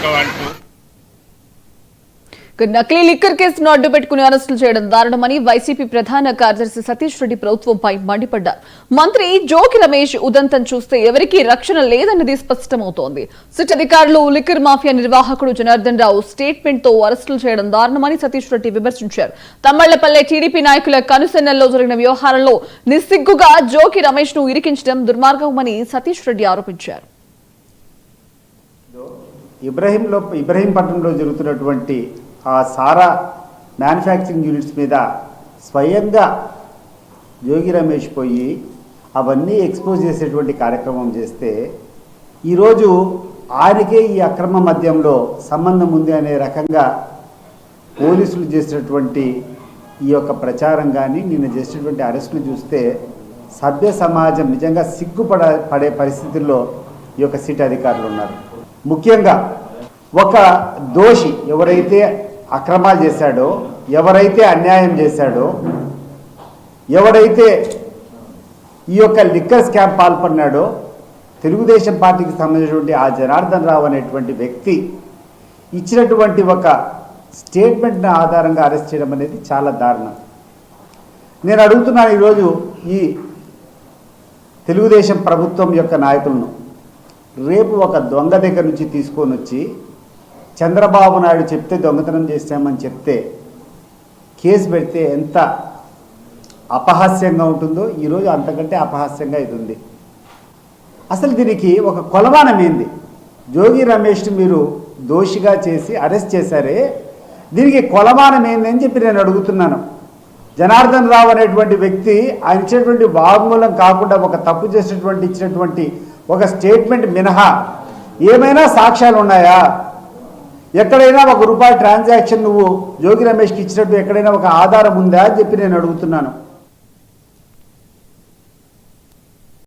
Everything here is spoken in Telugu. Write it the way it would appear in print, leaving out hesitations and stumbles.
చక్కవంటూ నకిలీ లిక్కర్ కేసును అడ్డు పెట్టుకుని అరెస్టులు చేయడం దారుణమని వైసీపీ ప్రధాన కార్యదర్శి సతీష్ రెడ్డి ప్రభుత్వంపై మండిపడ్డారు. మంత్రి జోగి రమేష్ ఉదంతం చూస్తే ఎవరికీ రక్షణ లేదన్నది స్పష్టమవుతోంది. సిట్ అధికారులు లిక్కర్ మాఫియా నిర్వాహకుడు జనార్దన్ రావు స్టేట్మెంట్ తో అరెస్టులు చేయడం దారుణమని సతీష్ రెడ్డి విమర్శించారు. తమ్మళ్లపల్లె టీడీపీ నాయకుల కనుసెన్నల్లో జరిగిన వ్యవహారంలో నిస్సిగ్గుగా జోగి రమేష్ ను ఇరికించడం దుర్మార్గమని సతీష్ రెడ్డి ఆరోపించారు. ఇబ్రహీంపట్నంలో జరుగుతున్నటువంటి ఆ సారా మ్యానుఫ్యాక్చరింగ్ యూనిట్స్ మీద స్వయంగా జోగి రమేష్ పోయి అవన్నీ ఎక్స్పోజ్ చేసేటువంటి కార్యక్రమం చేస్తే ఈరోజు ఆయనకే ఈ అక్రమ మద్యంలో సంబంధం ఉంది అనే రకంగా పోలీసులు చేసినటువంటి ఈ యొక్క ప్రచారం కానీ నిన్న చేసినటువంటి అరెస్టులు చూస్తే సభ్య సమాజం నిజంగా పడే పరిస్థితుల్లో ఈ యొక్క సిట్ అధికారులు ఉన్నారు. ముఖ్యంగా ఒక దోషి ఎవరైతే అక్రమాలు చేశాడో, ఎవరైతే అన్యాయం చేశాడో, ఎవరైతే ఈ యొక్క లిక్కర్ స్కామ్ పాల్పడినాడో తెలుగుదేశం పార్టీకి సంబంధించినటువంటి ఆ జనార్దన్ రావు అనేటువంటి వ్యక్తి ఇచ్చినటువంటి ఒక స్టేట్మెంట్ని ఆధారంగా అరెస్ట్ చేయడం అనేది చాలా దారుణం. నేను అడుగుతున్నాను ఈరోజు ఈ తెలుగుదేశం ప్రభుత్వం యొక్క నాయకులను, రేపు ఒక దొంగ దగ్గర నుంచి తీసుకొని వచ్చి చంద్రబాబు నాయుడు చెప్తే దొంగతనం చేస్తామని చెప్తే కేసు పెడితే ఎంత అపహాస్యంగా ఉంటుందో ఈరోజు అంతకంటే అపహాస్యంగా ఇది ఉంది. అసలు దీనికి ఒక కొలమానం ఏంది? జోగి రమేష్ని మీరు దోషిగా చేసి అరెస్ట్ చేశారే, దీనికి కొలమానం ఏంది అని చెప్పి నేను అడుగుతున్నాను. జనార్దన్ రావు అనేటువంటి వ్యక్తి ఆయన ఇచ్చినటువంటి వాగ్మూలం కాకుండా ఒక తప్పు చేసినటువంటి ఇచ్చినటువంటి ఒక స్టేట్మెంట్ మినహా ఏమైనా సాక్ష్యాలు ఉన్నాయా? ఎక్కడైనా ఒక రూపాయి ట్రాన్సాక్షన్ నువ్వు జోగి రమేష్కి ఇచ్చినట్టు ఎక్కడైనా ఒక ఆధారం ఉందా అని చెప్పి నేను అడుగుతున్నాను.